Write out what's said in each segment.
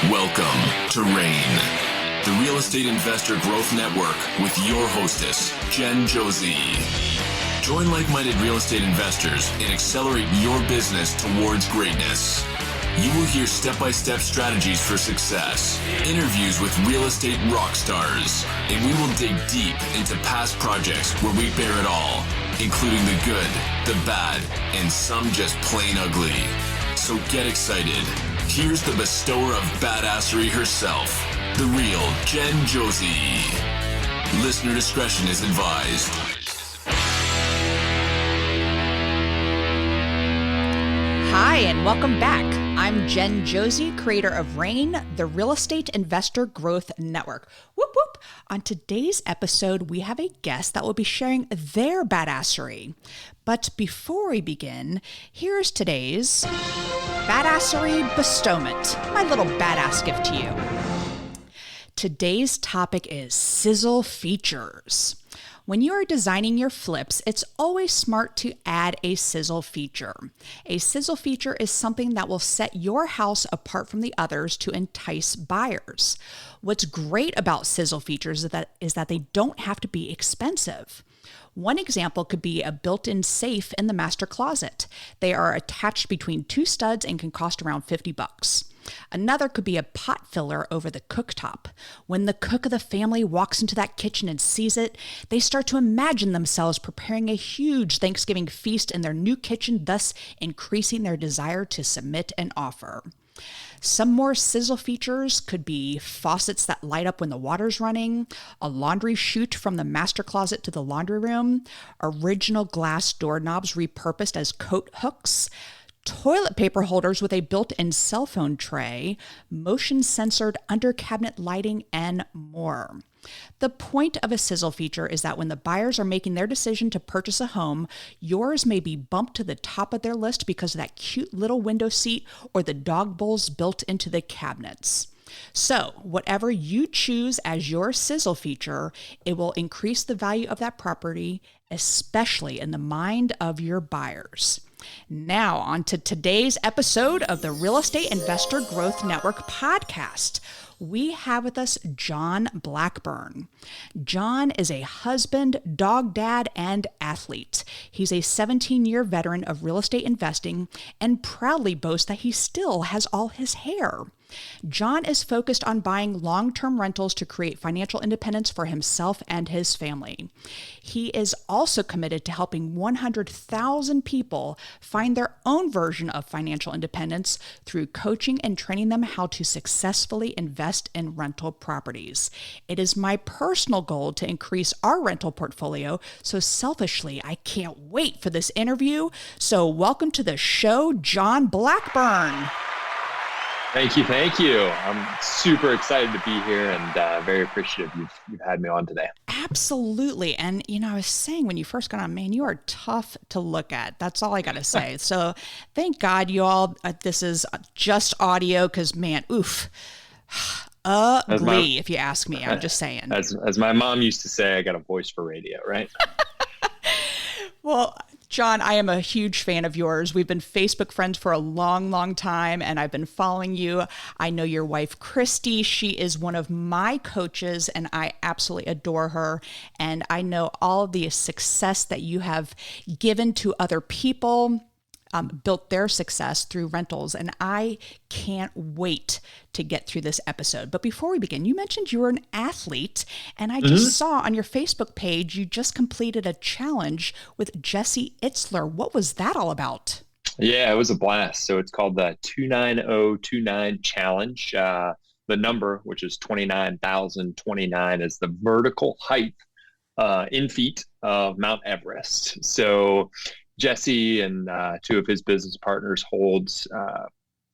Welcome to REIN, the Real Estate Investor Growth Network with your hostess, Jen Josie. Join like-minded real estate investors and accelerate your business towards greatness. You will hear step-by-step strategies for success, interviews with real estate rock stars, and we will dig deep into past projects where we bear it all, including the good, the bad, and some just plain ugly. So get excited. Here's the bestower of badassery herself, the real Jen Josie. Listener discretion is advised. Hi, and welcome back. I'm Jen Josie, creator of REIN, the Real Estate Investor Growth Network. Whoop, whoop. On today's episode, we have a guest that will be sharing their badassery. But before we begin, here's today's badassery bestowment, my little badass gift to you. Today's topic is sizzle features. When you are designing your flips, it's always smart to add a sizzle feature. A sizzle feature is something that will set your house apart from the others to entice buyers. What's great about sizzle features is that they don't have to be expensive. One example could be a built-in safe in the master closet. They are attached between two studs and can cost around $50. Another could be a pot filler over the cooktop. When the cook of the family walks into that kitchen and sees it, they start to imagine themselves preparing a huge Thanksgiving feast in their new kitchen, thus increasing their desire to submit an offer. Some more sizzle features could be faucets that light up when the water's running, a laundry chute from the master closet to the laundry room, original glass doorknobs repurposed as coat hooks, toilet paper holders with a built-in cell phone tray, motion-censored under-cabinet lighting, and more. The point of a sizzle feature is that when the buyers are making their decision to purchase a home, yours may be bumped to the top of their list because of that cute little window seat or the dog bowls built into the cabinets. So, whatever you choose as your sizzle feature, it will increase the value of that property, especially in the mind of your buyers. Now, on to today's episode of the Real Estate Investor Growth Network podcast. We have with us John Blackburn. John is a husband, dog dad, and athlete. He's a 17-year veteran of real estate investing and proudly boasts that he still has all his hair. John is focused on buying long-term rentals to create financial independence for himself and his family. He is also committed to helping 100,000 people find their own version of financial independence through coaching and training them how to successfully invest in rental properties. It is my personal goal to increase our rental portfolio, so selfishly, I can't wait for this interview. So welcome to the show, John Blackburn. Thank you. I'm super excited to be here and very appreciative you've had me on today. Absolutely. And, I was saying when you first got on, man, you are tough to look at. That's all I got to say. So thank God you all, this is just audio because, man, ugly, if you ask me. I'm just saying. As my mom used to say, I got a voice for radio, right? Well, John, I am a huge fan of yours. We've been Facebook friends for a long, long time, and I've been following you. I know your wife, Christy. She is one of my coaches, and I absolutely adore her. And I know all of the success that you have given to other people, built their success through rentals, and I can't wait to get through this episode. But before we begin, you mentioned you were an athlete, and I just saw on your Facebook page you just completed a challenge with Jesse Itzler. What was that all about? Yeah, it was a blast. So it's called the 29029 Challenge. The number, which is 29,029, is the vertical height in feet of Mount Everest. So Jesse and two of his business partners holds,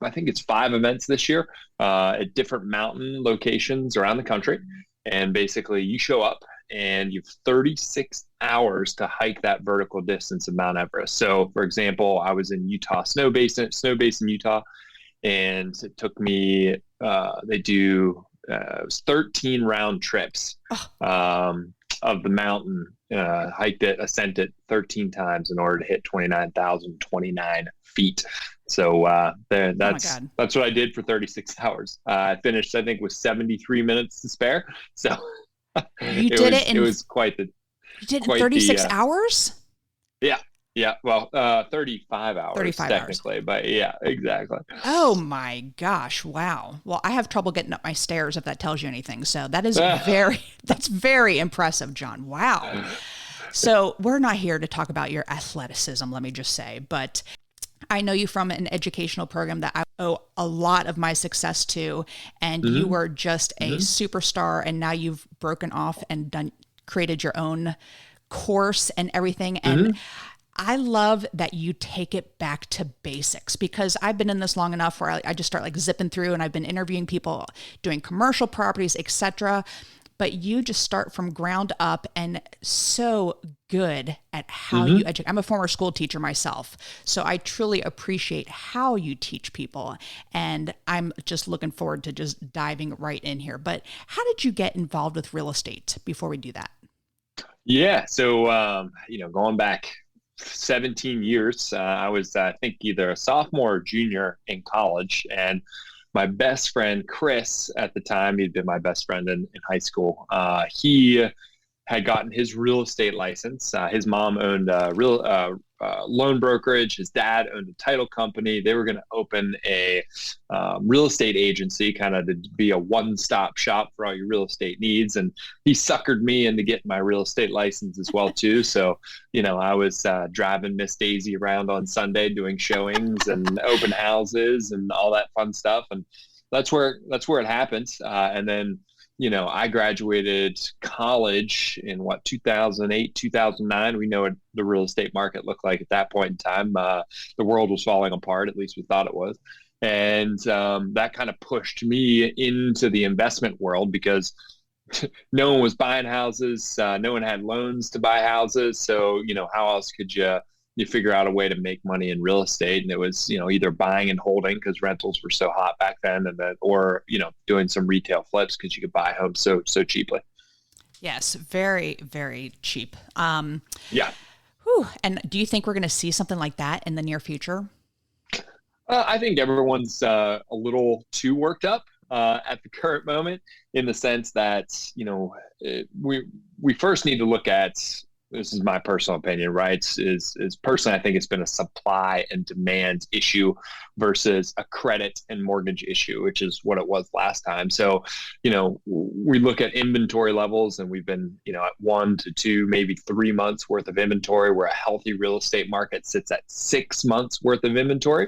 I think it's 5 events this year at different mountain locations around the country. And basically you show up and you have 36 hours to hike that vertical distance of Mount Everest. So for example, I was in Utah, Snow Basin, Utah, and it took me, it was 13 round trips. of the mountain, hiked it, ascended 13 times in order to hit 29,029 feet. So that's what I did for 36 hours. I finished, I think, with 73 minutes to spare. So it was quite the. You did it in 36 hours? Yeah. Yeah, well, 35 hours 35 technically, but yeah, exactly. Oh my gosh, wow. Well, I have trouble getting up my stairs, if that tells you anything. So that is that's very impressive, John. Wow. So we're not here to talk about your athleticism, let me just say, but I know you from an educational program that I owe a lot of my success to, and you were just a superstar, and now you've broken off and created your own course and everything. And I love that you take it back to basics, because I've been in this long enough where I just start like zipping through, and I've been interviewing people doing commercial properties, etc. But you just start from ground up, and so good at how you educate. I'm a former school teacher myself, so I truly appreciate how you teach people. And I'm just looking forward to just diving right in here. But how did you get involved with real estate before we do that? Yeah. So, going back 17 years, I was, I think, either a sophomore or junior in college. And my best friend, Chris, at the time, he'd been my best friend in high school. He had gotten his real estate license. His mom owned a loan brokerage. His dad owned a title company. They were going to open a real estate agency, kind of to be a one-stop shop for all your real estate needs. And he suckered me into getting my real estate license as well too. So, I was driving Miss Daisy around on Sunday doing showings and open houses and all that fun stuff. And that's where it happened. And then I graduated college in 2008, 2009. We know what the real estate market looked like at that point in time. The world was falling apart, at least we thought it was. And that kind of pushed me into the investment world, because no one was buying houses. No one had loans to buy houses. So, how else could you figure out a way to make money in real estate? And it was, either buying and holding, because rentals were so hot back then, or doing some retail flips, because you could buy homes so cheaply. Yes, very, very cheap. Yeah. Whew. And do you think we're going to see something like that in the near future? I think everyone's a little too worked up at the current moment, in the sense that, we first need to look at, this is my personal opinion, right? Is personally, I think it's been a supply and demand issue versus a credit and mortgage issue, which is what it was last time. So, we look at inventory levels, and we've been, at 1 to 2, maybe 3 months worth of inventory, where a healthy real estate market sits at 6 months worth of inventory.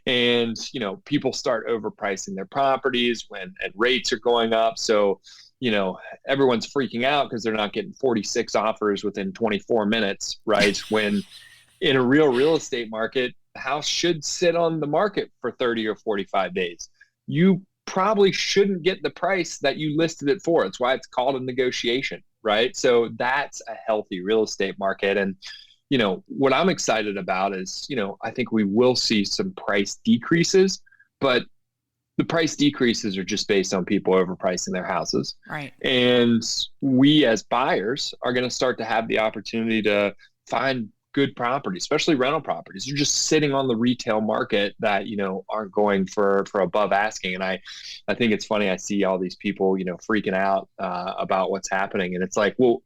And, people start overpricing their properties and rates are going up. So, everyone's freaking out because they're not getting 46 offers within 24 minutes, right? When in a real estate market, the house should sit on the market for 30 or 45 days. You probably shouldn't get the price that you listed it for. It's why it's called a negotiation, right? So that's a healthy real estate market. And, what I'm excited about is, I think we will see some price decreases, but the price decreases are just based on people overpricing their houses. Right. And we as buyers are going to start to have the opportunity to find good properties, especially rental properties. They're just sitting on the retail market that, aren't going for above asking. And I think it's funny. I see all these people, freaking out about what's happening. And it's like, well,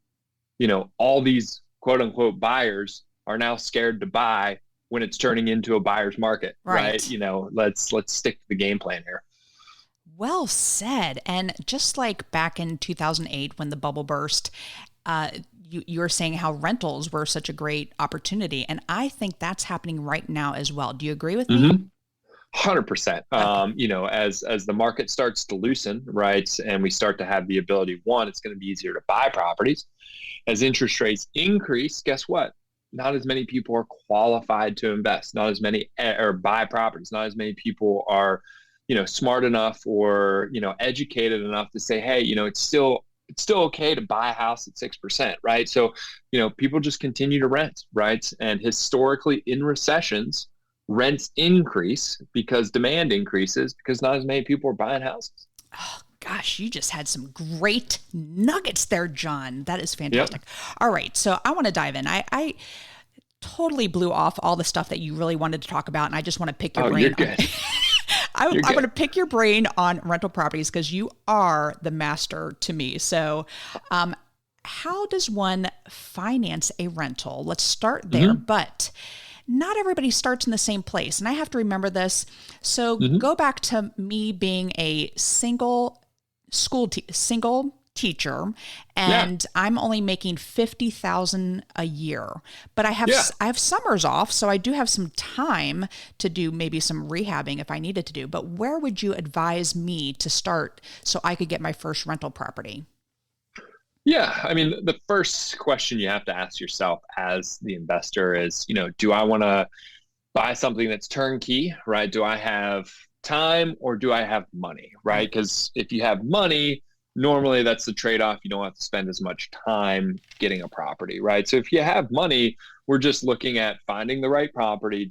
all these quote unquote buyers are now scared to buy when it's turning into a buyer's market, right? Let's stick to the game plan here. Well said. And just like back in 2008, when the bubble burst, you were saying how rentals were such a great opportunity. And I think that's happening right now as well. Do you agree with me? 100%. As the market starts to loosen, right, and we start to have the ability, one, it's going to be easier to buy properties. As interest rates increase, guess what? Not as many people are qualified to invest, not as many or buy properties. Not as many people are, smart enough or, educated enough to say, hey, it's still okay to buy a house at 6%, right? So, people just continue to rent, right? And historically in recessions, rents increase because demand increases, because not as many people are buying houses. Oh, gosh, you just had some great nuggets there, John. That is fantastic. Yep. All right, so I want to dive in. I totally blew off all the stuff that you really wanted to talk about, and I just want to pick your brain. You're good. I want to pick your brain on rental properties because you are the master to me. So, how does one finance a rental? Let's start there. But not everybody starts in the same place. And I have to remember this. So go back to me being a single teacher, and I'm only making $50,000 a year, but I have summers off. So I do have some time to do maybe some rehabbing if I needed to do, but where would you advise me to start so I could get my first rental property? Yeah. I mean, the first question you have to ask yourself as the investor is, do I want to buy something that's turnkey, right? Do I have time or do I have money, right? Because if you have money, normally that's the trade-off. You don't have to spend as much time getting a property, right? So if you have money, we're just looking at finding the right property,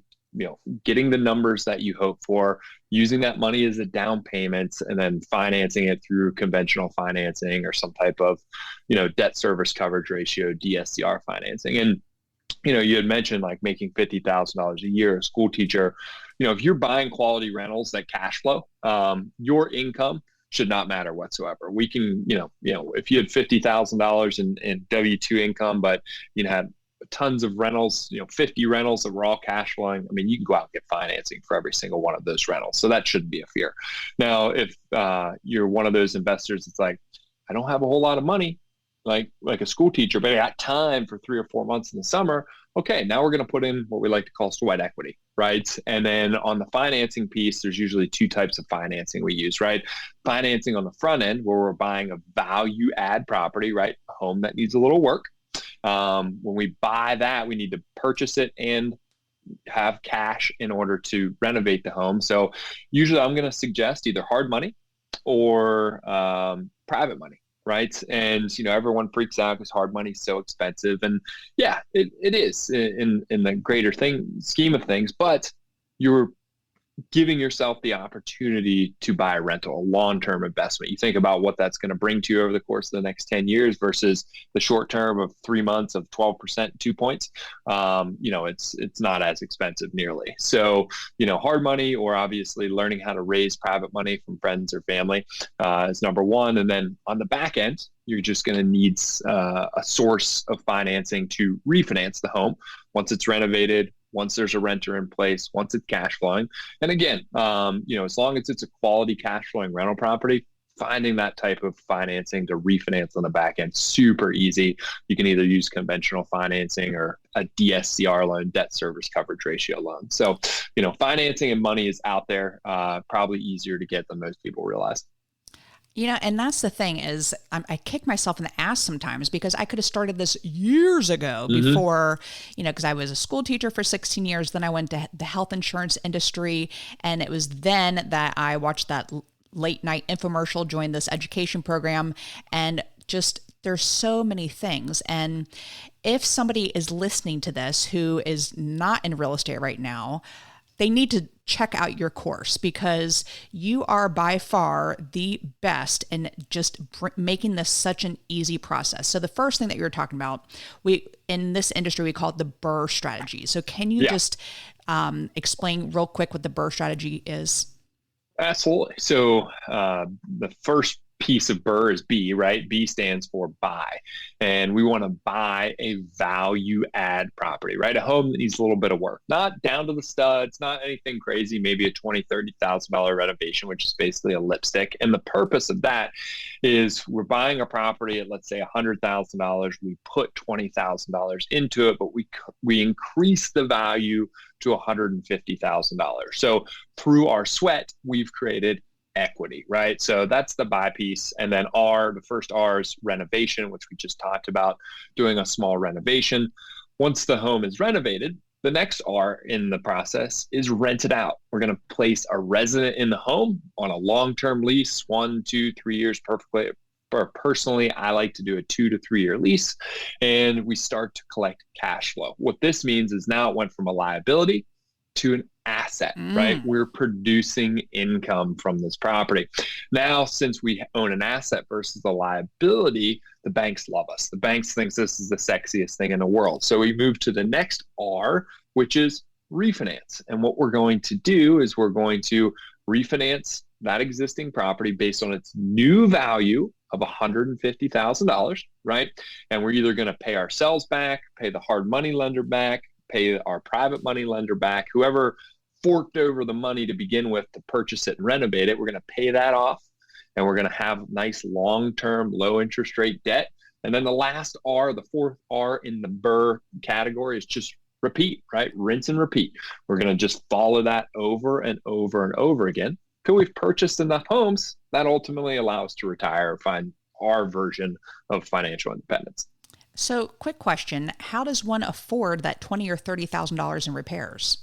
getting the numbers that you hope for, using that money as a down payment, and then financing it through conventional financing or some type of, debt service coverage ratio, DSCR financing. And, you had mentioned like making $50,000 a year, a school teacher, if you're buying quality rentals that cash flow, your income should not matter whatsoever. We can, if you had $50,000 in W-2 income, but had tons of rentals, 50 rentals that were all cash flowing, I mean, you can go out and get financing for every single one of those rentals. So that shouldn't be a fear. Now, if you're one of those investors, it's like, I don't have a whole lot of money, like a school teacher, but I got time for 3 or 4 months in the summer. Okay, now we're going to put in what we like to call sweat equity, right? And then on the financing piece, there's usually 2 types of financing we use, right? Financing on the front end, where we're buying a value add property, right? A home that needs a little work. When we buy that, we need to purchase it and have cash in order to renovate the home. So usually I'm going to suggest either hard money or private money. Right. And, everyone freaks out because hard money is so expensive. And yeah, it is in the greater scheme of things, but you're giving yourself the opportunity to buy a rental, a long-term investment. You think about what that's going to bring to you over the course of the next 10 years versus the short term of 3 months of 12%, 2 points. It's not as expensive nearly. So, hard money, or obviously learning how to raise private money from friends or family is number one. And then on the back end, you're just going to need a source of financing to refinance the home once it's renovated, once there's a renter in place, once it's cash flowing. And again, as long as it's a quality cash flowing rental property, finding that type of financing to refinance on the back end, super easy. You can either use conventional financing or a DSCR loan, debt service coverage ratio loan. So, financing and money is out there, probably easier to get than most people realize. And that's the thing is I kick myself in the ass sometimes because I could have started this years ago before, because I was a school teacher for 16 years. Then I went to the health insurance industry. And it was then that I watched that late night infomercial, joined this education program, and just there's so many things. And if somebody is listening to this who is not in real estate right now, they need to check out your course because you are by far the best in just making this such an easy process. So the first thing that you're talking about, in this industry, we call it the BRRRR strategy. So can you just explain real quick what the BRRRR strategy is? Absolutely. So the first piece of BRRRR is B, right? B stands for buy. And we want to buy a value add property, right? A home that needs a little bit of work, not down to the studs, not anything crazy, maybe a $20,000, $30,000 renovation, which is basically a lipstick. And the purpose of that is we're buying a property at, let's say, $100,000. We put $20,000 into it, but we increase the value to $150,000. So through our sweat, we've created equity, right? So that's the buy piece. And then the first R is renovation, which we just talked about, doing a small renovation. Once the home is renovated, the next R in the process is rent it out. We're going to place a resident in the home on a long-term lease, 1, 2, 3 years, perfectly. Or personally, I like to do a 2 to 3 year lease, and we start to collect cash flow. What this means is now it went from a liability to an asset, right? We're producing income from this property. Now, since we own an asset versus a liability, the banks love us. The banks think this is the sexiest thing in the world. So we move to the next R, which is refinance. And what we're going to do is we're going to refinance that existing property based on its new value of $150,000, right? And we're either going to pay ourselves back, pay the hard money lender back, pay our private money lender back, whoever forked over the money to begin with to purchase it and renovate it. We're going to pay that off, and we're going to have nice long-term low interest rate debt. And then the last R, the fourth R in the BRRRR category, is just repeat, right? Rinse and repeat. We're going to just follow that over and over and over again until we've purchased enough homes that ultimately allow us to retire or find our version of financial independence. So, quick question: how does one afford that $20,000 or $30,000 in repairs?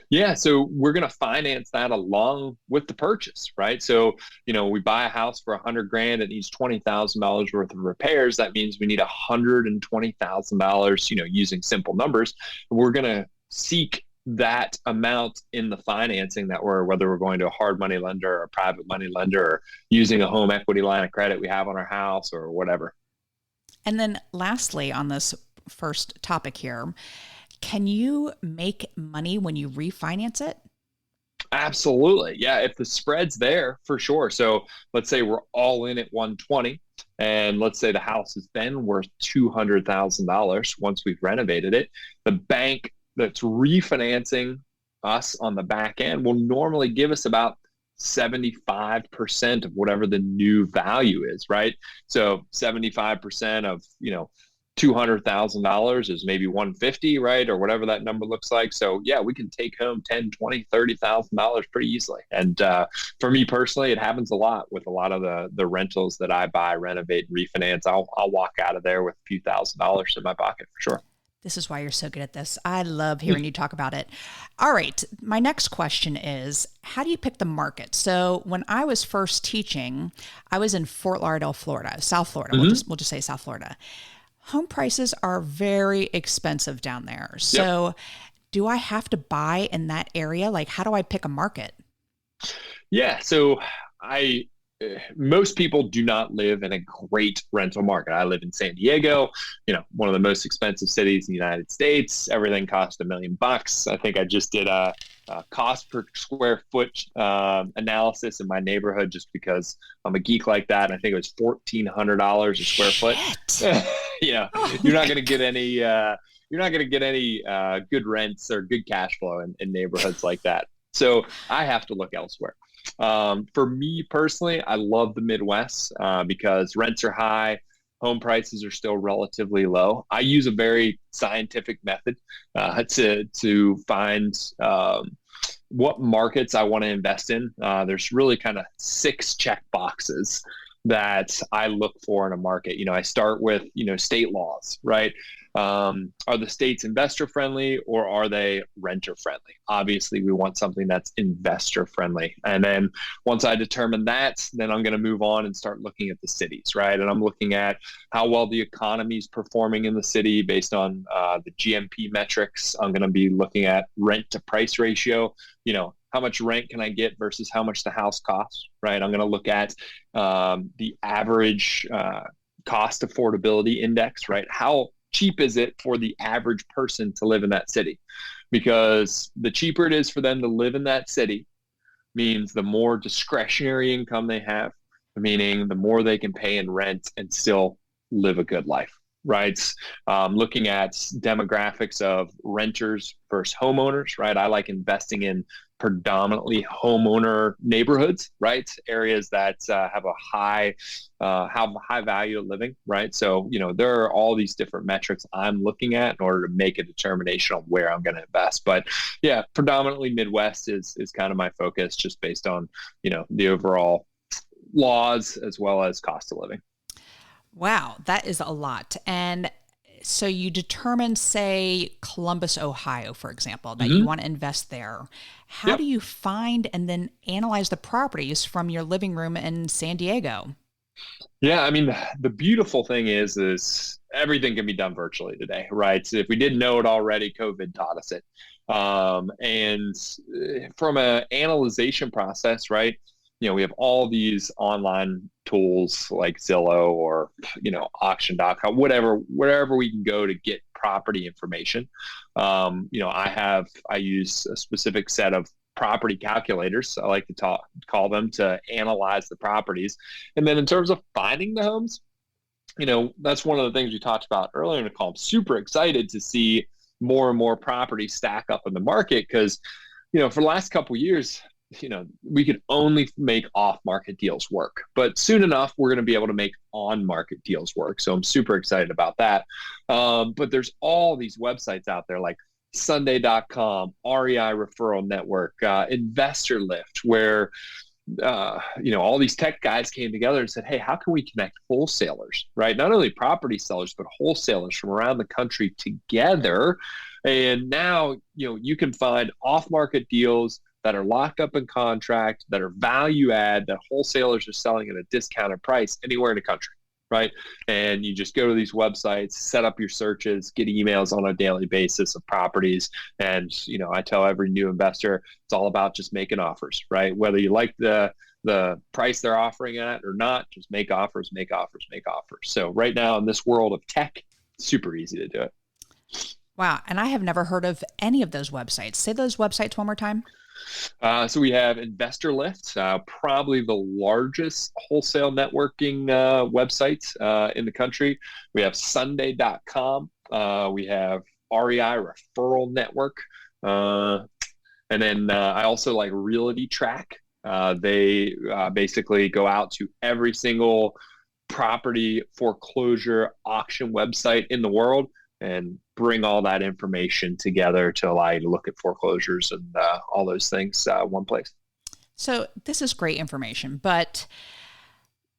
Yeah, so we're going to finance that along with the purchase, right? So, we buy a house for $100,000, it needs $20,000 worth of repairs. That means we need $120,000, using simple numbers. We're going to seek that amount in the financing that whether we're going to a hard money lender or a private money lender or using a home equity line of credit we have on our house or whatever. And then lastly, on this first topic here, can you make money when you refinance it? Absolutely. Yeah. If the spread's there, for sure. So let's say we're all in at 120, and let's say the house is then worth $200,000 once we've renovated it. The bank that's refinancing us on the back end will normally give us about 75% of whatever the new value is, right? So 75% of, $200,000 is maybe 150, right? Or whatever that number looks like. So yeah, we can take home $10, $20, $30,000 pretty easily. And for me personally, it happens a lot with a lot of the rentals that I buy, renovate, refinance. I'll walk out of there with a few $1,000s in my pocket for sure. This is why you're so good at this. I love hearing you talk about it. All right. My next question is, how do you pick the market? So when I was first teaching, I was in Fort Lauderdale, Florida, South Florida. We'll just say South Florida. Home prices are very expensive down there. So do I have to buy in that area? Like, how do I pick a market? Yeah. So most people do not live in a great rental market. I live in San Diego, one of the most expensive cities in the United States. Everything costs $1 million. I think I just did a cost per square foot analysis in my neighborhood just because I'm a geek like that. And I think it was $1,400 a square foot. You're not going to get any. You're not going to get any good rents or good cash flow in neighborhoods like that. So I have to look elsewhere. For me personally, I love the Midwest because rents are high, home prices are still relatively low. I use a very scientific method to find what markets I want to invest in. There's really kind of 6 check boxes that I look for in a market. I start with, state laws, right? Are the states investor friendly or are they renter friendly? Obviously, we want something that's investor friendly. And then once I determine that, then I'm going to move on and start looking at the cities, right? And I'm looking at how well the economy is performing in the city based on the GMP metrics. I'm going to be looking at rent to price ratio. How much rent can I get versus how much the house costs, right? I'm going to look at the average cost affordability index, right? How cheap is it for the average person to live in that city? Because the cheaper it is for them to live in that city means the more discretionary income they have, meaning the more they can pay in rent and still live a good life, right? Looking at demographics of renters versus homeowners, right? I like investing in predominantly homeowner neighborhoods, right? Areas that have a high value of living, right? So, there are all these different metrics I'm looking at in order to make a determination on where I'm going to invest. But yeah, predominantly Midwest is kind of my focus, just based on, the overall laws as well as cost of living. Wow, that is a lot. And so you determine, say, Columbus, Ohio, for example, that you want to invest there. How do you find and then analyze the properties from your living room in San Diego? Yeah, I mean, the beautiful thing is everything can be done virtually today, right? So if we didn't know it already, COVID taught us it. And from an analyzation process, right? We have all these online tools like Zillow or, auction.com, wherever we can go to get property information. I use a specific set of property calculators, I like to call them, to analyze the properties. And then in terms of finding the homes, that's one of the things we talked about earlier in the call. I'm super excited to see more and more properties stack up in the market because, for the last couple of years, we could only make off-market deals work. But soon enough, we're going to be able to make on-market deals work. So I'm super excited about that. But there's all these websites out there like Sunday.com, REI Referral Network, Investor Lift, where all these tech guys came together and said, hey, how can we connect wholesalers, right? Not only property sellers, but wholesalers from around the country together. And now, you can find off-market deals that are locked up in contract, that are value add, that wholesalers are selling at a discounted price anywhere in the country, right? And you just go to these websites, set up your searches, get emails on a daily basis of properties. And, I tell every new investor, it's all about just making offers, right? Whether you like the price they're offering at or not, just make offers, make offers, make offers. So right now in this world of tech, super easy to do it. Wow. And I have never heard of any of those websites. Say those websites one more time. So we have Investor Lift, probably the largest wholesale networking website in the country. We have Sunday.com. We have REI Referral Network. And then I also like Realty Track. They basically go out to every single property foreclosure auction website in the world and bring all that information together to allow you to look at foreclosures and all those things one place. So this is great information, but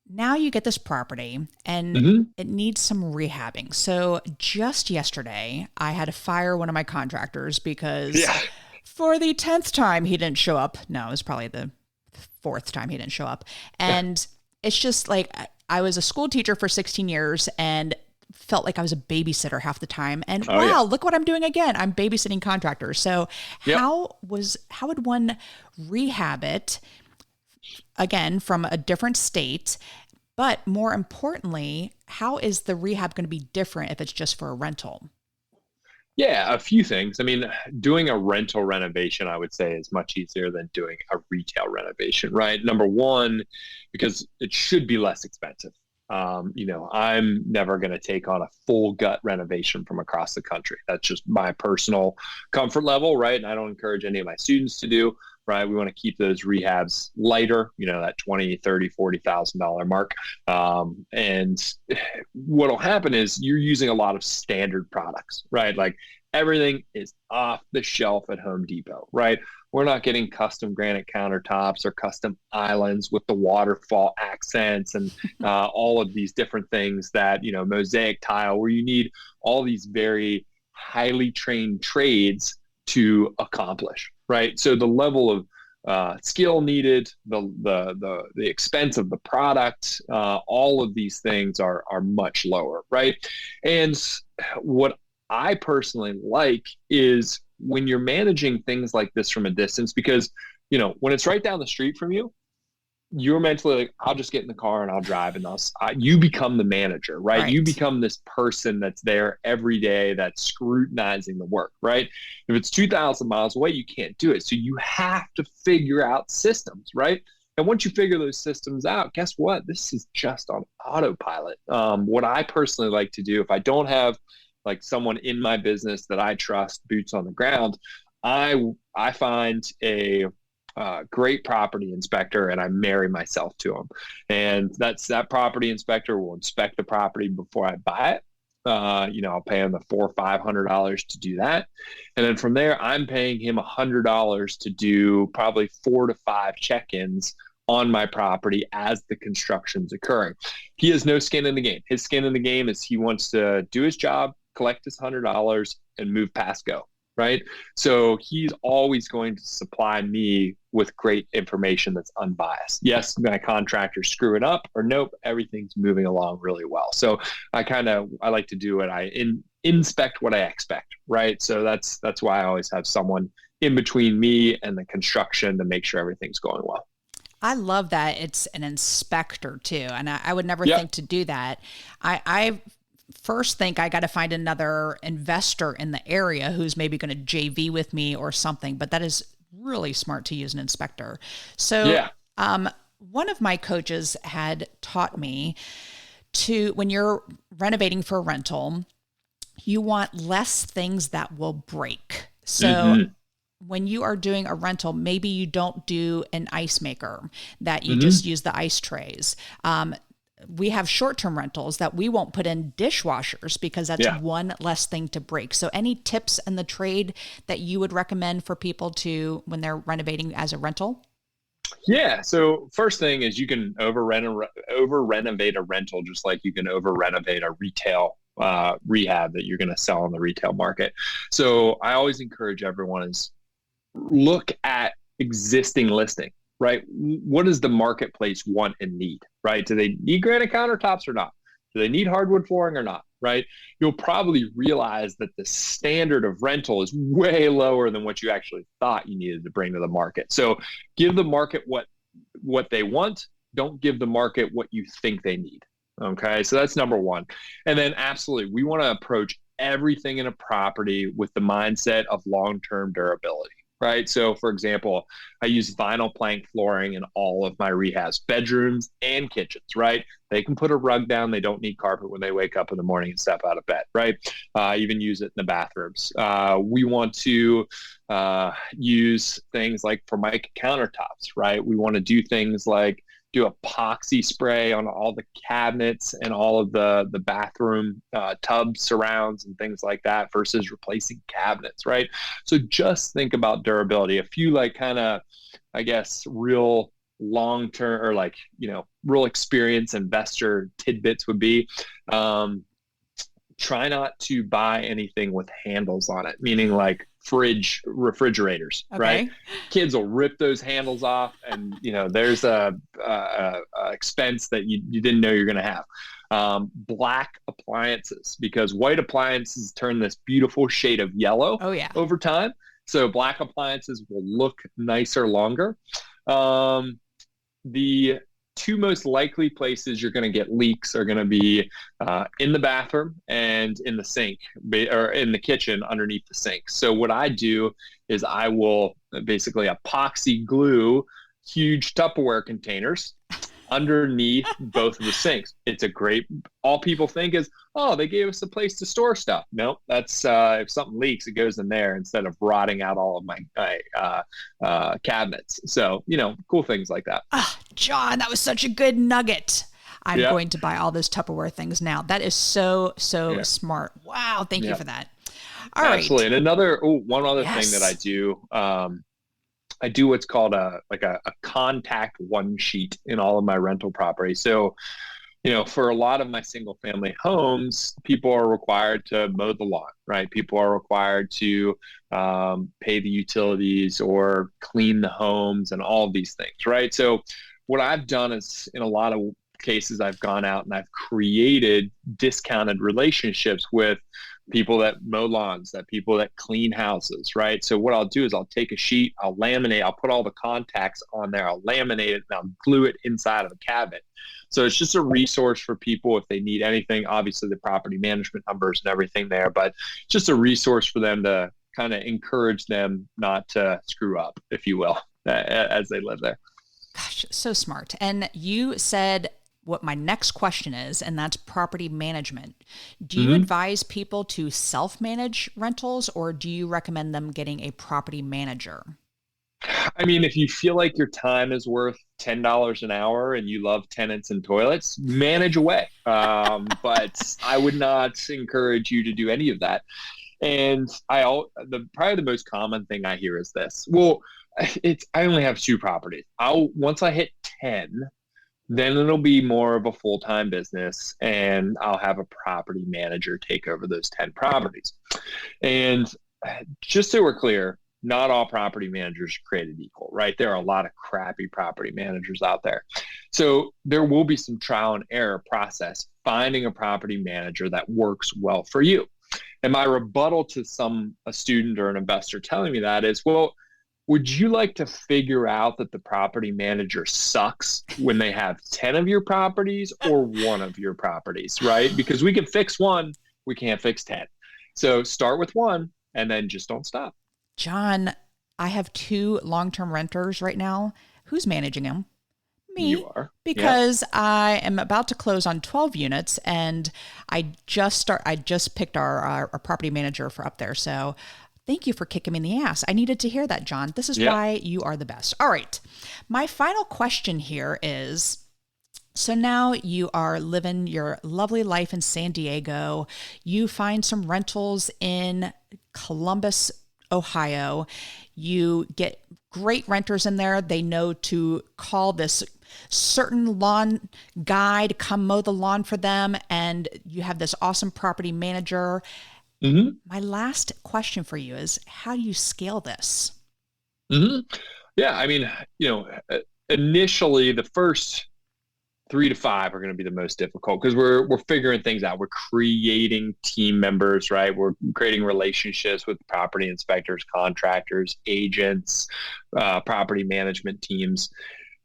now you get this property and it needs some rehabbing. So just yesterday, I had to fire one of my contractors because for the 10th time he didn't show up. No, it was probably the 4th time he didn't show up. And it's just like, I was a school teacher for 16 years and felt like I was a babysitter half the time. And look what I'm doing again. I'm babysitting contractors. So how would one rehab it again from a different state? But more importantly, how is the rehab going to be different if it's just for a rental? Yeah, a few things. I mean, doing a rental renovation, I would say, is much easier than doing a retail renovation, right? Number one, because it should be less expensive. I'm never going to take on a full gut renovation from across the country. That's just my personal comfort level, right? And I don't encourage any of my students to do, right? We want to keep those rehabs lighter, that $20,000, $30,000, $40,000 mark. And what'll happen is you're using a lot of standard products, right? Like everything is off the shelf at Home Depot, right? We're not getting custom granite countertops or custom islands with the waterfall accents and all of these different things that, mosaic tile, where you need all these very highly trained trades to accomplish, right? So the level of skill needed, the expense of the product, all of these things are much lower, right? And what I personally like is when you're managing things like this from a distance, because, when it's right down the street from you, you're mentally like, I'll just get in the car and I'll drive, and you become the manager, right? You become this person that's there every day that's scrutinizing the work, right? If it's 2,000 miles away, you can't do it. So you have to figure out systems, right? And once you figure those systems out, guess what? This is just on autopilot. What I personally like to do, if I don't have like someone in my business that I trust, boots on the ground, I find a great property inspector and I marry myself to him. And that property inspector will inspect the property before I buy it. I'll pay him the $400 or $500 to do that. And then from there, I'm paying him $100 to do probably 4 to 5 check-ins on my property as the construction's occurring. He has no skin in the game. His skin in the game is he wants to do his job, collect his $100 and move past go. right? So he's always going to supply me with great information that's unbiased. Yes, my contractor's screwing up, or nope, everything's moving along really well. So I like to do it. Inspect what I expect, right? So that's why I always have someone in between me and the construction to make sure everything's going well. I love that it's an inspector too. And I would never think to do that. I first think I got to find another investor in the area who's maybe going to JV with me or something, but that is really smart to use an inspector. So one of my coaches had taught me to, when you're renovating for a rental, you want less things that will break. So when you are doing a rental, maybe you don't do an ice maker, that you just use the ice trays. We have short-term rentals that we won't put in dishwashers because that's one less thing to break. So any tips in the trade that you would recommend for people to, when they're renovating as a rental? Yeah. So first thing is you can over renovate a rental, just like you can over renovate a retail rehab that you're going to sell on the retail market. So I always encourage everyone is look at existing listing, right? What does the marketplace want and need, right? Do they need granite countertops or not? Do they need hardwood flooring or not, right? You'll probably realize that the standard of rental is way lower than what you actually thought you needed to bring to the market. So give the market what they want. Don't give the market what you think they need. Okay, so that's number one. And then absolutely, we want to approach everything in a property with the mindset of long-term durability, right? So for example, I use vinyl plank flooring in all of my rehabs, bedrooms and kitchens, right? They can put a rug down. They don't need carpet when they wake up in the morning and step out of bed, right? Even use it in the bathrooms. We want to use things like Formica countertops, right? We want to do things like do epoxy spray on all the cabinets and all of the bathroom tub surrounds and things like that versus replacing cabinets, right? So just think about durability. A few like kind of, I guess, real long-term or like, real experience investor tidbits would be try not to buy anything with handles on it, meaning like refrigerators, right? Kids will rip those handles off and, there's a expense that you didn't know you're going to have. Black appliances, because white appliances turn this beautiful shade of yellow over time. So black appliances will look nicer longer. The two most likely places you're going to get leaks are going to be in the bathroom and in the sink or in the kitchen underneath the sink. So what I do is I will basically epoxy glue huge Tupperware containers underneath both of the sinks. It's a great, all people think is, oh, they gave us a place to store stuff. No, that's if something leaks, it goes in there instead of rotting out all of my cabinets. So, cool things like that. John, that was such a good nugget. I'm going to buy all those Tupperware things now. That is so smart. Wow. Thank you for that. All right. Absolutely. And one other thing that I do, I do what's called a contact one sheet in all of my rental properties. So, for a lot of my single family homes, people are required to mow the lawn, right? People are required to pay the utilities or clean the homes and all of these things, right? So what I've done is in a lot of cases, I've gone out and I've created discounted relationships with people that mow lawns, that people that clean houses, right? So what I'll do is I'll take a sheet, I'll laminate, I'll put all the contacts on there, I'll laminate it, and I'll glue it inside of a cabinet. So it's just a resource for people if they need anything. Obviously, the property management numbers and everything there, but just a resource for them to kind of encourage them not to screw up, if you will, as they live there. Gosh, so smart. And you said what my next question is, and that's property management. Do you advise people to self-manage rentals, or do you recommend them getting a property manager? I mean, if you feel like your time is worth $10 an hour and you love tenants and toilets, manage away. But I would not encourage you to do any of that. And probably the most common thing I hear is this. Well, I only have 2 properties. Once I hit 10, then it'll be more of a full-time business and I'll have a property manager take over those 10 properties. And just so we're clear, not all property managers are created equal, right? There are a lot of crappy property managers out there. So there will be some trial and error process finding a property manager that works well for you. And my rebuttal to a student or an investor telling me that is, well, would you like to figure out that the property manager sucks when they have 10 of your properties or one of your properties, right? Because we can fix one, we can't fix 10. So start with one and then just don't stop. John, I have 2 long-term renters right now. Who's managing them? Me. You are. Because I am about to close on 12 units and I just picked our property manager for up there. So thank you for kicking me in the ass. I needed to hear that, John. This is why you are the best. All right. My final question here is, so now you are living your lovely life in San Diego. You find some rentals in Columbus, Ohio. You get great renters in there. They know to call this certain lawn guy to come mow the lawn for them. And you have this awesome property manager. Mm-hmm. My last question for you is, how do you scale this? Mm-hmm. Yeah. I mean, initially the first 3 to 5 are going to be the most difficult because we're figuring things out. We're creating team members, right? We're creating relationships with property inspectors, contractors, agents, property management teams.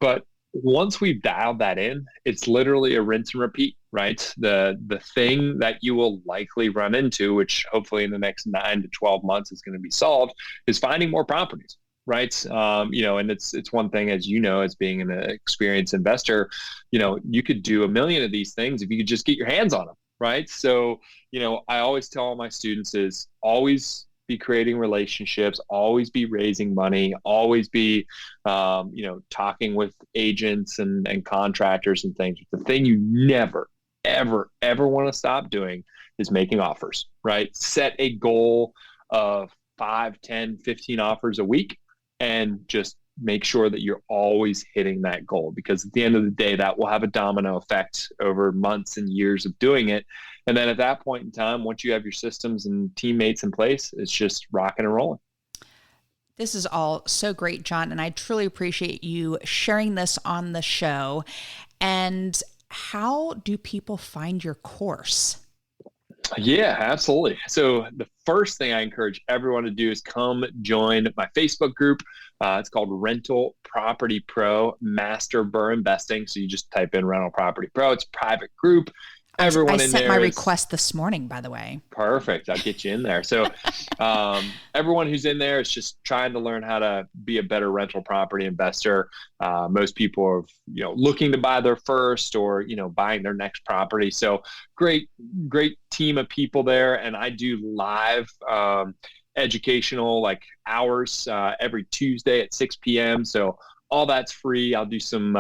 But once we've dialed that in, it's literally a rinse and repeat, right? The thing that you will likely run into, which hopefully in the next 9 to 12 months is going to be solved, is finding more properties. Right. And it's one thing, as as being an experienced investor, you could do 1 million of these things if you could just get your hands on them. Right. So, I always tell all my students is always be creating relationships, always be raising money, always be, talking with agents and contractors and things. The thing you never, ever, ever want to stop doing is making offers. Right. Set a goal of 5, 10, 15 offers a week. And just make sure that you're always hitting that goal, because at the end of the day, that will have a domino effect over months and years of doing it. And then at that point in time, once you have your systems and teammates in place, it's just rocking and rolling. This is all so great, John. And I truly appreciate you sharing this on the show. And how do people find your course? Yeah, absolutely. So the first thing I encourage everyone to do is come join my Facebook group. It's called Rental Property Pro Master Burr Investing. So you just type in Rental Property Pro. It's a private group. Everyone I in sent there my request this morning, by the way. Perfect. I'll get you in there. So everyone who's in there is just trying to learn how to be a better rental property investor. Most people are, looking to buy their first or, buying their next property. So great team of people there. And I do live educational hours every Tuesday at 6 p.m. So all that's free. I'll do some,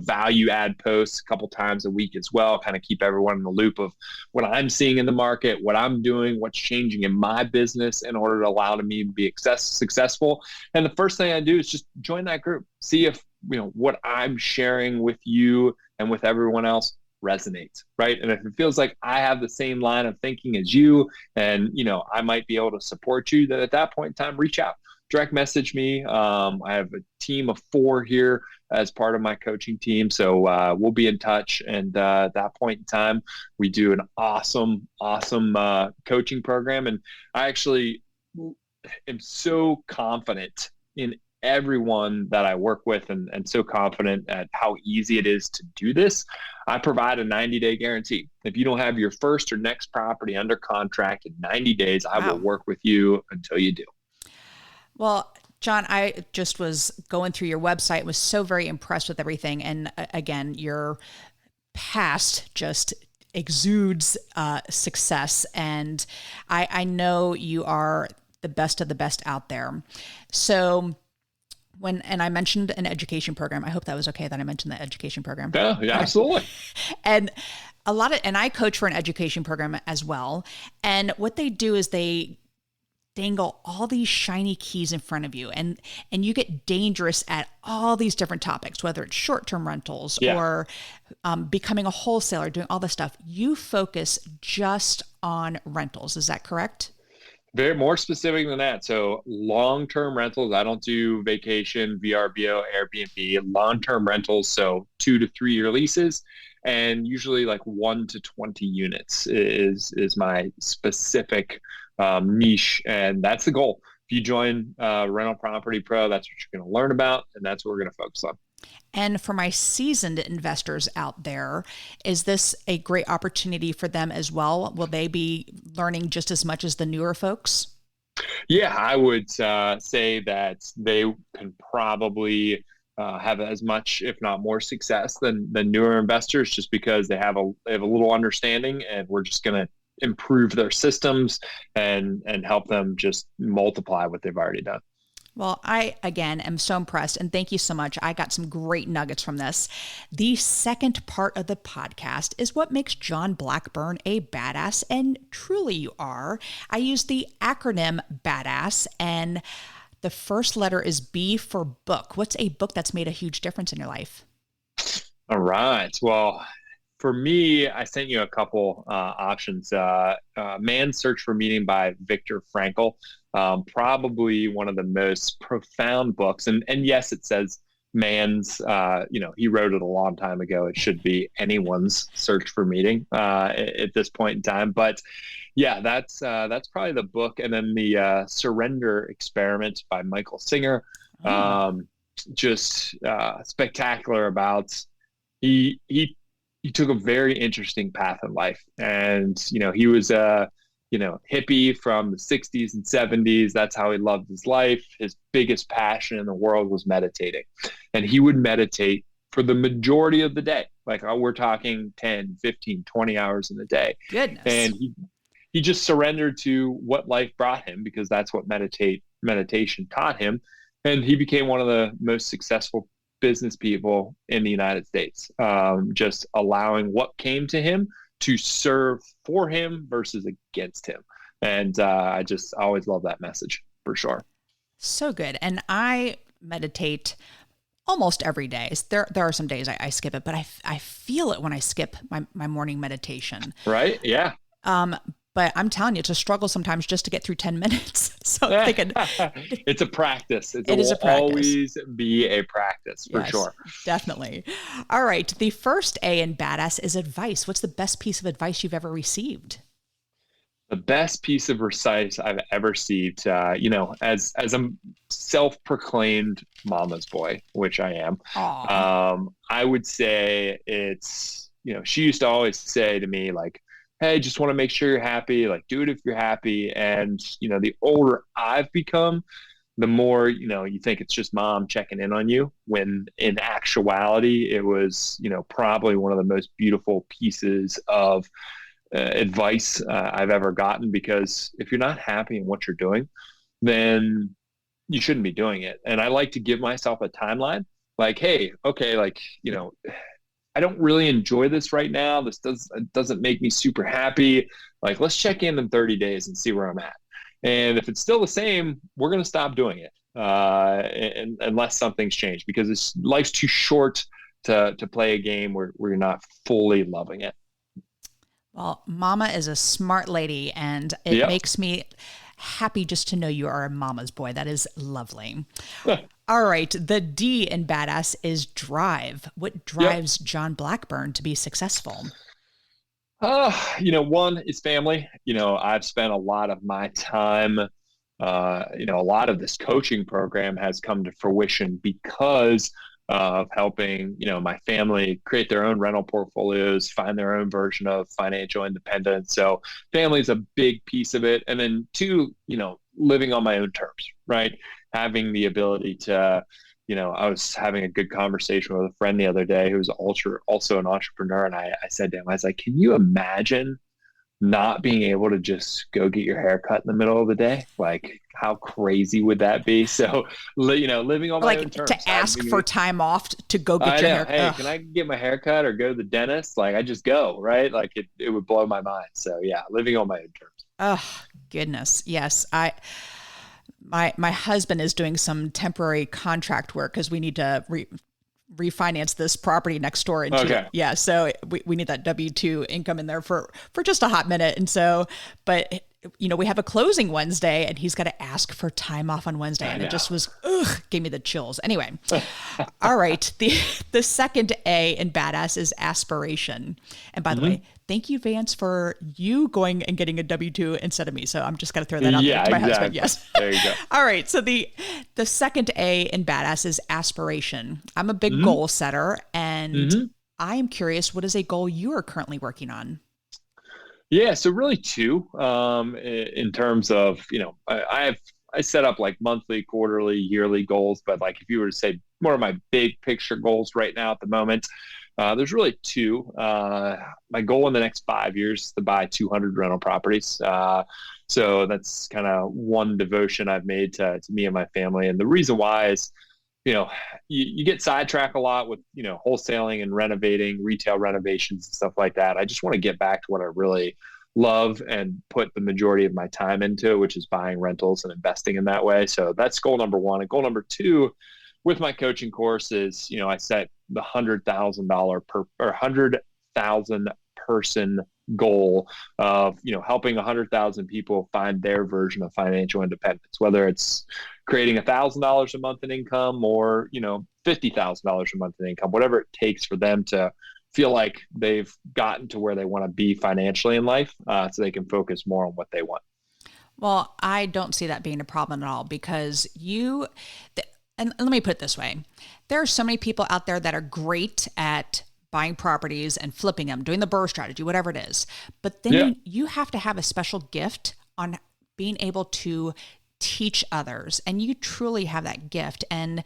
value add posts a couple times a week as well, kind of keep everyone in the loop of what I'm seeing in the market, what I'm doing, what's changing in my business in order to allow me to be successful. And the first thing I do is just join that group, see if, what I'm sharing with you and with everyone else resonates, right? And if it feels like I have the same line of thinking as you and, I might be able to support you, then at that point in time, reach out. Direct message me. I have a team of 4 here as part of my coaching team. So we'll be in touch. And at that point in time, we do an awesome coaching program. And I actually am so confident in everyone that I work with and so confident at how easy it is to do this. I provide a 90-day guarantee. If you don't have your first or next property under contract in 90 days, I will work with you until you do. Well, John, I just was going through your website, was so very impressed with everything. And again, your past just exudes success. And I know you are the best of the best out there. So and I mentioned an education program. I hope that was okay that I mentioned the education program. Yeah, absolutely. And I coach for an education program as well. And what they do is they dangle all these shiny keys in front of you and you get dangerous at all these different topics, whether it's short-term rentals or becoming a wholesaler, doing all this stuff. You focus just on rentals. Is that correct? Very more specific than that. So long-term rentals, I don't do vacation, VRBO, Airbnb, long-term rentals. So 2 to 3 year leases, and usually like 1 to 20 units is my specific niche, and that's the goal. If you join Rental Property Pro, that's what you're going to learn about, and that's what we're going to focus on. And for my seasoned investors out there, is this a great opportunity for them as well? Will they be learning just as much as the newer folks? Yeah, I would say that they can probably have as much, if not more, success than newer investors, just because they have a little understanding, and we're just going to improve their systems and help them just multiply what they've already done. Well, I, again, am so impressed, and thank you so much. I got some great nuggets from this. The second part of the podcast is what makes John Blackburn a badass, and truly you are. I use the acronym BADASS, and the first letter is B for book. What's a book that's made a huge difference in your life? All right. Well, for me, I sent you a couple options. Man's Search for Meaning by Viktor Frankl. Probably one of the most profound books. And yes, it says man's, he wrote it a long time ago. It should be anyone's search for meaning at this point in time. But yeah, that's probably the book. And then the Surrender Experiment by Michael Singer. Just spectacular about he took a very interesting path in life. And, he was hippie from the 60s and 70s. That's how he loved his life. His biggest passion in the world was meditating. And he would meditate for the majority of the day. Like we're talking 10, 15, 20 hours in a day. Goodness. And he just surrendered to what life brought him, because that's what meditation taught him. And he became one of the most successful business people in the United States, just allowing what came to him to serve for him versus against him. And I just always love that message, for sure. So good. And I meditate almost every day. There are some days I skip it, but I feel it when I skip my morning meditation. Right? Yeah. But I'm telling you, it's a struggle sometimes just to get through 10 minutes. So I'm thinking it's a practice. It is will a practice. Always be a practice, for sure. Definitely. All right. The first A in badass is advice. What's the best piece of advice you've ever received? The best piece of advice I've ever received, as a self-proclaimed mama's boy, which I am, I would say it's, she used to always say to me, like, hey, just want to make sure you're happy, like do it if you're happy. And, the older I've become, the more, you think it's just mom checking in on you, when in actuality, it was, probably one of the most beautiful pieces of advice I've ever gotten, because if you're not happy in what you're doing, then you shouldn't be doing it. And I like to give myself a timeline, like, hey, okay, like, I don't really enjoy this right now. This doesn't make me super happy. Like, let's check in 30 days and see where I'm at. And if it's still the same, we're going to stop doing it unless something's changed, because life's too short to play a game where you're not fully loving it. Well, Mama is a smart lady, and it makes me happy just to know you are a mama's boy. That is lovely. All right. The D in badass is drive. What drives John Blackburn to be successful? One is family. I've spent a lot of my time, a lot of this coaching program has come to fruition because of helping, my family create their own rental portfolios, find their own version of financial independence. So family is a big piece of it. And then two, living on my own terms, right? Having the ability to, I was having a good conversation with a friend the other day who's also an entrepreneur. And I said to him, I was like, can you imagine not being able to just go get your hair cut in the middle of the day? Like, how crazy would that be? So, living on my own terms. To ask for time off to go get your hair cut. Hey, can I get my hair cut or go to the dentist? Like, I just go, right? Like, it would blow my mind. So yeah, living on my own terms. Oh, goodness. Yes. My husband is doing some temporary contract work because we need to refinance this property next door. So we need that W-2 income in there for just a hot minute. And so, but we have a closing Wednesday and he's got to ask for time off on Wednesday. And it just was, gave me the chills. Anyway. All right. The second A in badass is aspiration. And by the way, thank you, Vance, for you going and getting a W-2 instead of me. So I'm just going to throw that out there to my husband. Yes. There you go. All right. So the second A in badass is aspiration. I'm a big goal setter, and I am curious, what is a goal you are currently working on? Yeah, so really two, in terms of, I set up like monthly, quarterly, yearly goals, but like if you were to say more of my big picture goals right now at the moment, there's really two. My goal in the next 5 years is to buy 200 rental properties. So that's kind of one devotion I've made to me and my family. And the reason why is, you get sidetracked a lot with, wholesaling and renovating, retail renovations and stuff like that. I just want to get back to what I really love and put the majority of my time into, which is buying rentals and investing in that way. So that's goal number one. And goal number two with my coaching course is, I set the $100,000 person goal of, helping 100,000 people find their version of financial independence, whether it's creating $1,000 a month in income or, $50,000 a month in income, whatever it takes for them to feel like they've gotten to where they want to be financially in life, so they can focus more on what they want. Well, I don't see that being a problem at all, because and let me put it this way. There are so many people out there that are great at buying properties and flipping them, doing the BRRRR strategy, whatever it is. But then you have to have a special gift on being able to teach others. And you truly have that gift. And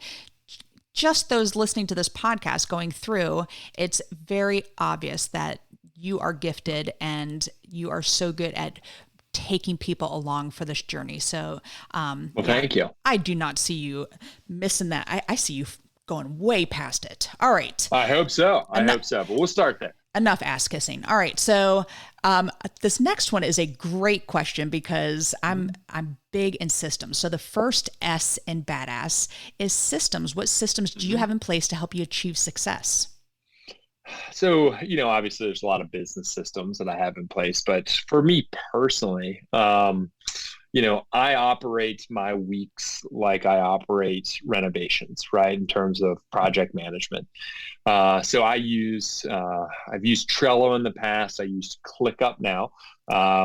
just those listening to this podcast going through, it's very obvious that you are gifted and you are so good at taking people along for this journey. So, thank you. I do not see you missing that. I see you going way past it. All right. I hope so. But we'll start there. Enough ass kissing. All right. So this next one is a great question, because I'm big in systems. So the first S in badass is systems. What systems do you have in place to help you achieve success? So, obviously there's a lot of business systems that I have in place, but for me personally, I operate my weeks like I operate renovations, right? In terms of project management. So I've used Trello in the past. I use ClickUp now,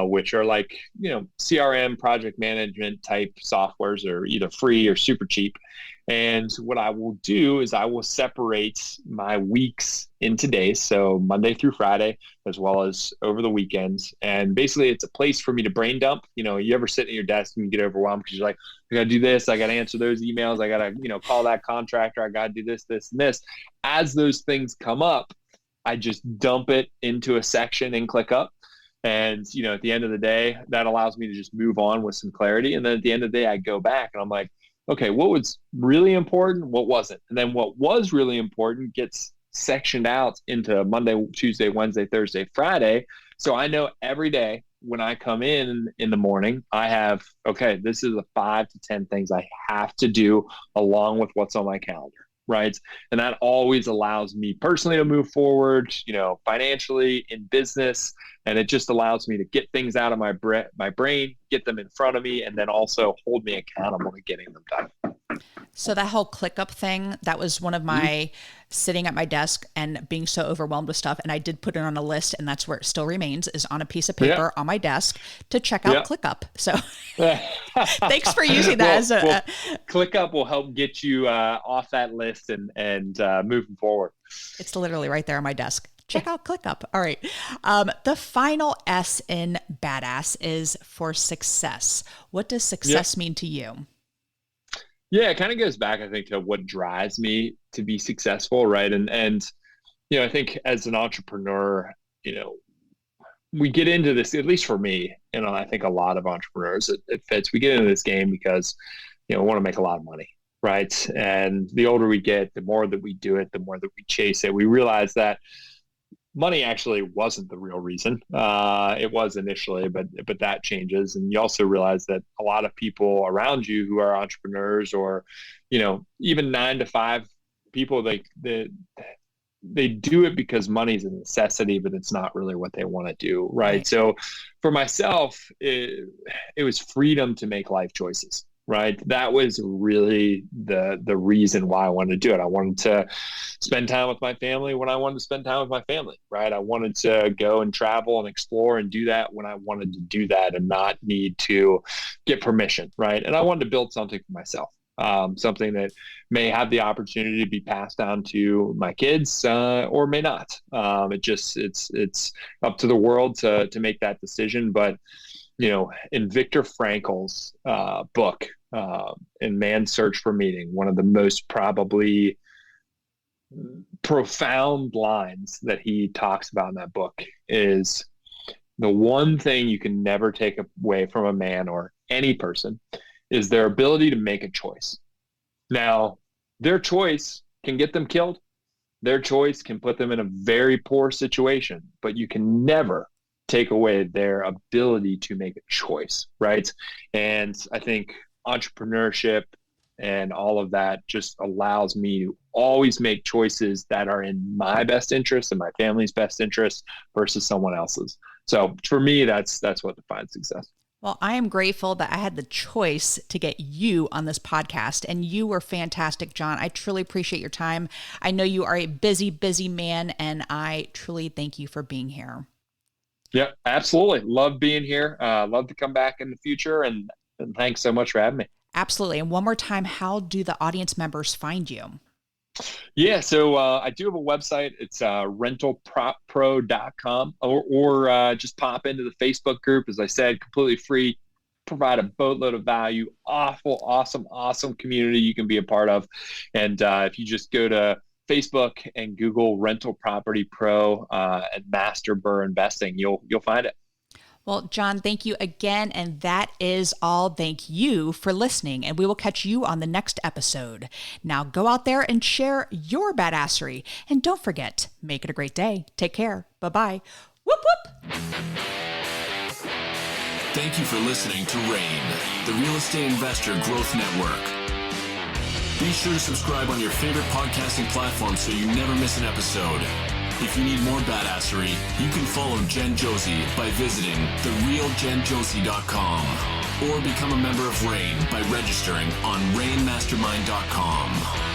which are like, CRM project management type softwares, are either free or super cheap. And what I will do is I will separate my weeks into days, so Monday through Friday, as well as over the weekends. And basically, it's a place for me to brain dump. You ever sit at your desk and you get overwhelmed because you're like, I got to do this, I got to answer those emails, I got to, call that contractor, I got to do this, this, and this. As those things come up, I just dump it into a section in ClickUp. And, at the end of the day, that allows me to just move on with some clarity. And then at the end of the day, I go back and I'm like, okay, what was really important? What wasn't? And then what was really important gets sectioned out into Monday, Tuesday, Wednesday, Thursday, Friday. So I know every day when I come in the morning, I have, okay, this is the 5 to 10 things I have to do along with what's on my calendar. Right. And that always allows me personally to move forward, financially, in business. And it just allows me to get things out of my brain, get them in front of me, and then also hold me accountable to getting them done. So that whole ClickUp thing, that was one of my sitting at my desk and being so overwhelmed with stuff. And I did put it on a list, and that's where it still remains, is on a piece of paper on my desk to check out ClickUp. So thanks for using that. ClickUp will help get you off that list and moving forward. It's literally right there on my desk. Check out ClickUp. All right. The final S in badass is for success. What does success mean to you? Yeah, it kind of goes back, I think, to what drives me to be successful, right? And I think as an entrepreneur, we get into this, at least for me, I think a lot of entrepreneurs, it fits. We get into this game because, we want to make a lot of money, right? And the older we get, the more that we do it, the more that we chase it. We realize that money actually wasn't the real reason. It was initially, but that changes. And you also realize that a lot of people around you who are entrepreneurs or, even 9 to 5 people, they do it because money's a necessity, but it's not really what they want to do. Right. So for myself, it was freedom to make life choices. Right. That was really the reason why I wanted to do it. I wanted to spend time with my family when I wanted to spend time with my family. Right. I wanted to go and travel and explore and do that when I wanted to do that and not need to get permission. Right. And I wanted to build something for myself. Something that may have the opportunity to be passed down to my kids, or may not. It's up to the world to make that decision. But in Viktor Frankl's book, in Man's Search for Meaning, one of the most probably profound lines that he talks about in that book is the one thing you can never take away from a man or any person is their ability to make a choice. Now, their choice can get them killed. Their choice can put them in a very poor situation, but you can never take away their ability to make a choice, right? And I think entrepreneurship and all of that just allows me to always make choices that are in my best interest and my family's best interest versus someone else's. So for me, that's what defines success. Well, I am grateful that I had the choice to get you on this podcast, and you were fantastic, John. I truly appreciate your time. I know you are a busy, busy man, and I truly thank you for being here. Yeah, absolutely. Love being here. Love to come back in the future, and thanks so much for having me. Absolutely. And one more time, how do the audience members find you? Yeah, so I do have a website. It's rentalproppro.com, or just pop into the Facebook group. As I said, completely free, provide a boatload of value, awesome community you can be a part of. And if you just go to Facebook and Google Rental Property Pro and Master Burr Investing, you'll find it. Well, John, thank you again. And that is all. Thank you for listening. And we will catch you on the next episode. Now go out there and share your badassery. And don't forget, make it a great day. Take care. Bye-bye. Whoop, whoop. Thank you for listening to RAIN, the Real Estate Investor Growth Network. Be sure to subscribe on your favorite podcasting platform so you never miss an episode. If you need more badassery, you can follow Jen Josie by visiting therealjenjosie.com or become a member of RAIN by registering on rainmastermind.com.